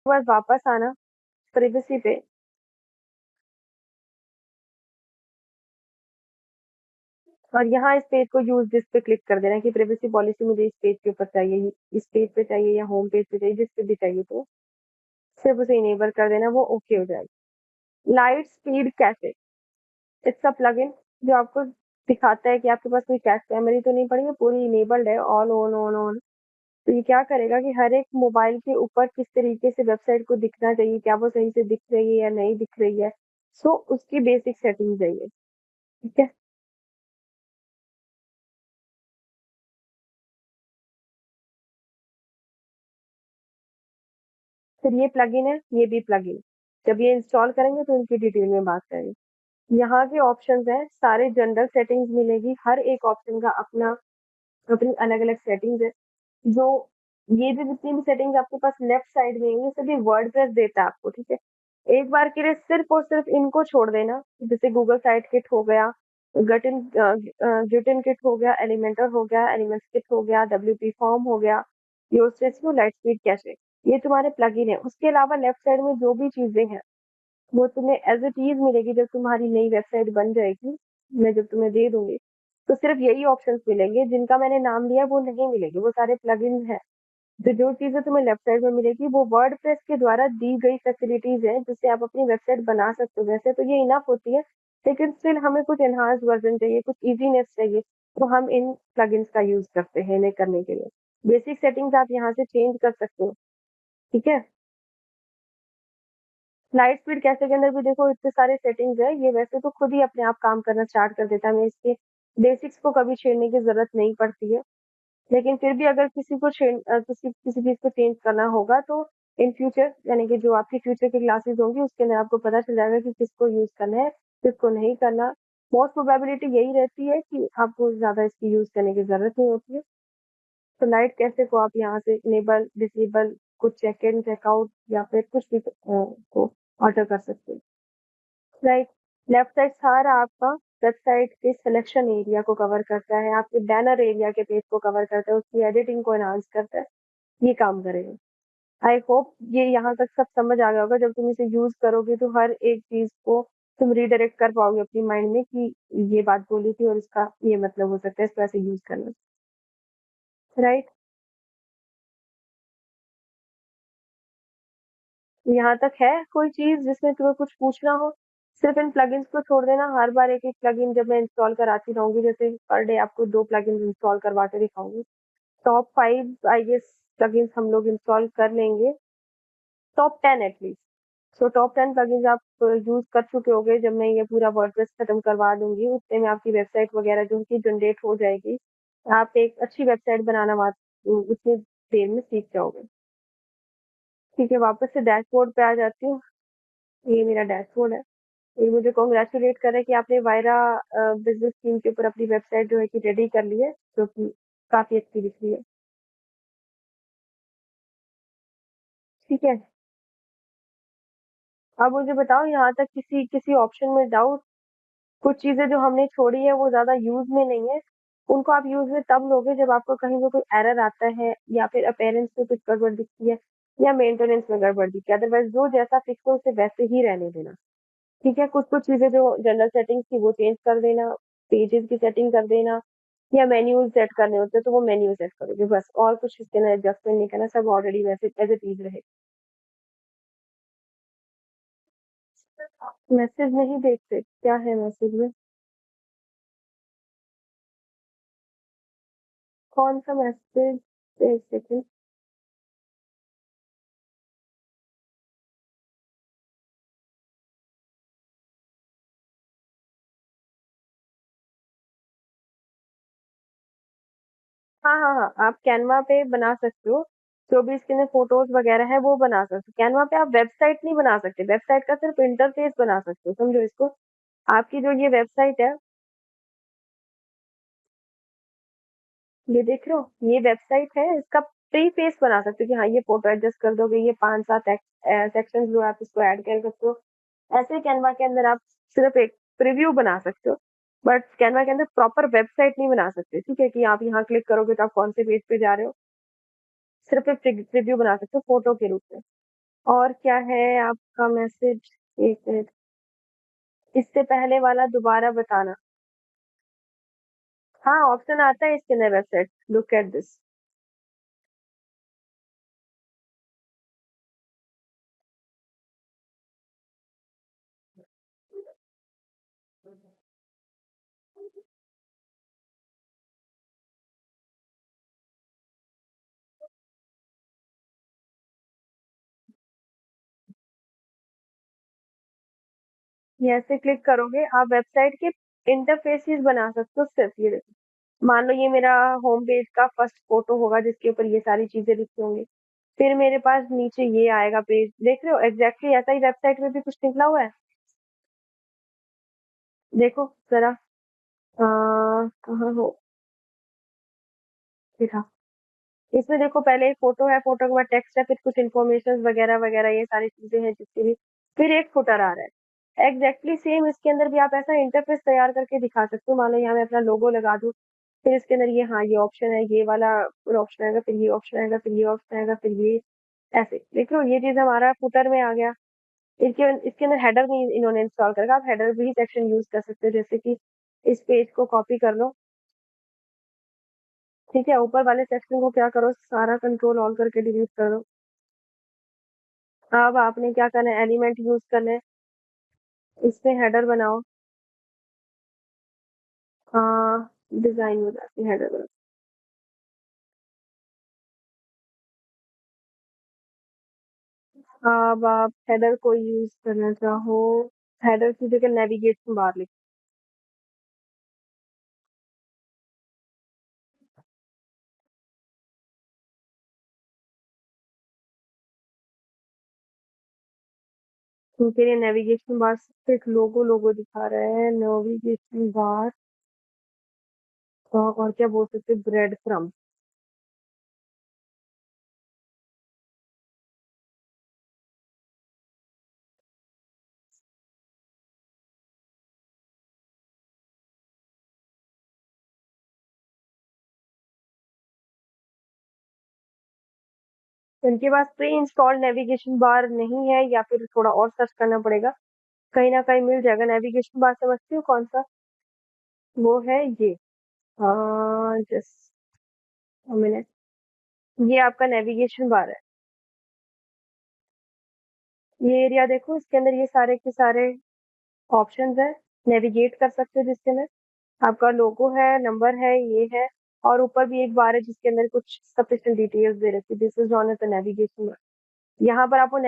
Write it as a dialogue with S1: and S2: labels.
S1: बस वापस आना प्रिवेसी पे। और यहाँ इस पेज को यूज दिस पे क्लिक कर देना कि प्रिवेसी पॉलिसी मुझे इस पेज के ऊपर चाहिए, इस पेज पे चाहिए या होम पेज पे चाहिए, जिस पे भी चाहिए, तो सिर्फ उसे इनेबल कर देना, वो ओके हो जाएगी। Light speed cache, it's a plugin जो आपको दिखाता है कि आपके पास कोई कैश मेमोरी तो नहीं पड़ी है, पूरी इनेबल्ड है, ऑल ऑन ऑन ऑन। तो ये क्या करेगा कि हर एक मोबाइल के ऊपर किस तरीके से वेबसाइट को दिखना चाहिए, क्या वो सही से दिख रही है या नहीं दिख रही है, सो उसकी बेसिक सेटिंग है ये। ठीक है। फिर ये प्लगइन है, ये भी प्लगइन। जब ये इंस्टॉल करेंगे तो इनकी डिटेल में बात करेंगे। यहाँ के ऑप्शंस हैं, सारे जनरल सेटिंग्स मिलेगी, हर एक ऑप्शन का अपना अपनी अलग अलग सेटिंग्स है। जो ये जो जितनी भी सेटिंग्स आपके पास लेफ्ट साइड में है, ये सभी वर्डप्रेस देता है आपको। ठीक है। एक बार के लिए सिर्फ और सिर्फ इनको छोड़ देना, जैसे गूगल साइट किट हो गया, गटिन गिटिन किट हो गया, एलिमेंटर हो गया, एलिमेंट्स किट हो गया, डब्ल्यूपी फॉर्म हो गया, योस्टेसियो, लाइट स्पीड कैशे, ये तुम्हारे प्लगइन है। उसके अलावा लेफ्ट साइड में जो भी चीजें हैं वो तुम्हें एज इट इज मिलेगी जब तुम्हारी नई वेबसाइट बन जाएगी। मैं जब तुम्हें दे दूंगी तो सिर्फ यही ऑप्शंस मिलेंगे, जिनका मैंने नाम लिया वो नहीं मिलेंगे, वो सारे प्लगइन हैं। तो जो चीजें तुम्हें लेफ्ट साइड में मिलेगी वो वर्डप्रेस के द्वारा दी गई फैसिलिटीज है, जिससे आप अपनी वेबसाइट बना सकते हो। वैसे तो ये इनफ होती है, लेकिन स्टिल हमें कुछ एनहांस वर्जन चाहिए, कुछ इजीनेस चाहिए, तो हम इन प्लगइन्स का यूज करते हैं इन्हें करने के लिए। बेसिक सेटिंग्स आप यहाँ से चेंज कर सकते हो। ठीक है। लाइट स्पीड कैसे के अंदर भी देखो इतने सारे सेटिंग्स है, ये वैसे तो खुद ही अपने आप काम करना स्टार्ट कर देता है, हमें इसके बेसिक्स को कभी छेड़ने की जरूरत नहीं पड़ती है। लेकिन फिर भी अगर किसी किसी चीज को चेंज करना होगा तो इन फ्यूचर, यानी कि जो आपकी फ्यूचर की क्लासेस होंगी उसके अंदर आपको पता चल जाएगा कि किसको यूज करना है, किसको नहीं करना। मोस्ट प्रोबेबिलिटी यही रहती है कि आपको ज्यादा इसकी यूज करने की जरूरत नहीं होती है। तो लाइट कैसे को आप यहाँ से इनेबल डिसेबल, कुछ चेक इन चेकआउट या फिर कुछ भी को ऑर्डर कर सकते हैं। राइट। लेफ्ट साइड सारा आपका वेबसाइट के सिलेक्शन एरिया को कवर करता है, आपके बैनर एरिया के पेज को कवर करता है, उसकी एडिटिंग को एनहांस करता है, ये काम करेगा। आई होप ये यहाँ तक सब समझ आ गया होगा। जब तुम इसे यूज करोगे तो हर एक चीज को तुम रीडायरेक्ट कर पाओगे अपनी माइंड में कि ये बात बोली थी और इसका ये मतलब हो सकता है, इसको ऐसे यूज करना। राइट। यहाँ तक है कोई चीज जिसमें तुम्हें कुछ पूछना हो? सिर्फ इन प्लगइन्स को छोड़ देना, हर बार एक एक प्लगइन जब मैं इंस्टॉल कराती रहूंगी, जैसे पर डे आपको 2 प्लगइन्स इंस्टॉल करवा के दिखाऊंगी। टॉप 5 आई गेस प्लगइन्स हम लोग इंस्टॉल कर लेंगे, top 10 at least. So top 10 plugins आप यूज कर चुके होगे। जब मैं ये पूरा वर्डप्रेस खत्म करवा दूंगी उतने में आपकी वेबसाइट वगैरह जो उनकी जनरेट हो जाएगी, आप एक अच्छी वेबसाइट बनाना उतनी देर में सीख जाओगे। ठीक है, वापस से डैशबोर्ड पे आ जाती हूँ। ये मेरा डैशबोर्ड है। ये मुझे कांग्रेचुलेट करे कि आपने वायरा बिजनेस स्कीम के ऊपर अपनी वेबसाइट जो है कि रेडी कर ली है, जो कि काफी अच्छी दिख रही है। ठीक है। अब मुझे बताओ यहाँ तक किसी किसी ऑप्शन में डाउट? कुछ चीजें जो हमने छोड़ी है वो ज्यादा यूज में नहीं है, उनको आप यूज में तब लोगे जब आपको कहीं पे कोई एरर आता है या फिर अपेयरेंस में कुछ गड़बड़ दिखती है या मेंटेनेंस में गड़बड़ दिखती है। अदरवाइज जो जैसा फिक्स हो उसे वैसे ही रहने देना। ठीक है। कुछ कुछ चीजें जो जनरल सेटिंग्स थी वो चेंज कर देना, पेजेस की सेटिंग कर देना, या मेन्यूज सेट करने होते हैं तो वो मेन्यू सेट करोगे बस, और कुछ इसके अंदर एडजस्टमेंट नहीं करना, सब ऑलरेडी वैसे एज इट इज रहे। मैसेज नहीं देखते? क्या है मैसेज में? कौन सा मैसेज? एक सेकंड। हाँ हाँ हाँ, आप कैनवा पे बना सकते हो। जो भी इसके अंदर फोटोज वगैरह है वो बना सकते हो कैनवा पे। आप वेबसाइट नहीं बना सकते, वेबसाइट का सिर्फ इंटरफेस बना सकते हो, समझो इसको। आपकी जो ये वेबसाइट है, ये देख रहे हो ये वेबसाइट है, इसका प्री पेज बना सकते हो कि हाँ ये फोटो एडजस्ट कर दोगे, ये 5-7 सेक्शन जो आप इसको ऐड कर सकते हो। ऐसे कैनवा के अंदर आप सिर्फ एक प्रीव्यू बना सकते हो, बट कैनवा के अंदर प्रॉपर वेबसाइट नहीं बना सकते। ठीक है, कि आप यहाँ क्लिक करोगे तो आप कौन से पेज पे जा रहे हो, सिर्फ एक प्रीव्यू बना सकते हो फोटो के रूप में। और क्या है आपका मैसेज? एक मिनट, इससे पहले वाला दोबारा बताना। हाँ, ऑप्शन आता है इसके अंदर, वेबसाइट, लुक एट दिस। ये ऐसे क्लिक करोगे आप वेबसाइट के इंटरफेसेस बना सकते हो सिर्फ। ये देखो, मान लो ये मेरा होम पेज का फर्स्ट फोटो होगा जिसके ऊपर ये सारी चीजें लिखी होंगी। फिर मेरे पास नीचे ये आएगा पेज, देख रहे हो एग्जैक्टली ऐसा ही वेबसाइट में भी कुछ निकला हुआ है। देखो जरा, कहाँ हो, दिखा। इसमें देखो पहले एक फोटो है, फोटो के बाद टेक्स्ट है, फिर कुछ इन्फॉर्मेशन वगैरह वगैरह, ये सारी चीजें हैं जिसकी भी। फिर एक फुटर आ रहा है एग्जैक्टली सेम। इसके अंदर भी आप ऐसा इंटरफेस तैयार करके दिखा सकते हो। मान लो यहाँ मैं अपना लोगो लगा दूं, फिर इसके अंदर ये, हाँ ये ऑप्शन है, ये वाला ऑप्शन आएगा, फिर ये ऑप्शन आएगा, फिर ये ऑप्शन आएगा, फिर ये, ऐसे देख लो ये चीज हमारा फुटर में आ गया। इसके अंदर हेडर नहीं इन्होंने इंस्टॉल करेगा, आप हेडर भी सेक्शन यूज कर सकते हो, जैसे कि इस पेज को कॉपी कर लो। ठीक है, ऊपर वाले सेक्शन को क्या करो, सारा कंट्रोल ऑल करके डिलीट कर दो। अब आपने क्या करना है, एलिमेंट यूज करना है, इसमें हेडर बनाओ। हाँ, डिजाइन हो जाती है हेडर। अब आप हेडर को यूज करना चाहो, हेडर की जगह नेविगेशन बार लिखो। उनके लिए नेविगेशन बार सिर्फ एक लोगो लोगो दिखा रहा है, नेविगेशन बार। और क्या बोल सकते, ब्रेड क्रम्ब। इनके पास प्री इंस्टॉल्ड नेविगेशन बार नहीं है, या फिर थोड़ा और सर्च करना पड़ेगा, कहीं ना कहीं मिल जाएगा। नेविगेशन बार समझती हो कौन सा? वो है ये, जस्ट मिनट, ये आपका नेविगेशन बार है। ये एरिया देखो, इसके अंदर ये सारे के सारे ऑप्शंस है, नेविगेट कर सकते हो जिसके अंदर आपका लोगो है, नंबर है, ये है। और ऊपर भी एक बार है जिसके अंदर कुछ सफिशिएंट डिटेल्स दे रखी है, this is known as the navigation bar. यहाँ पर आपको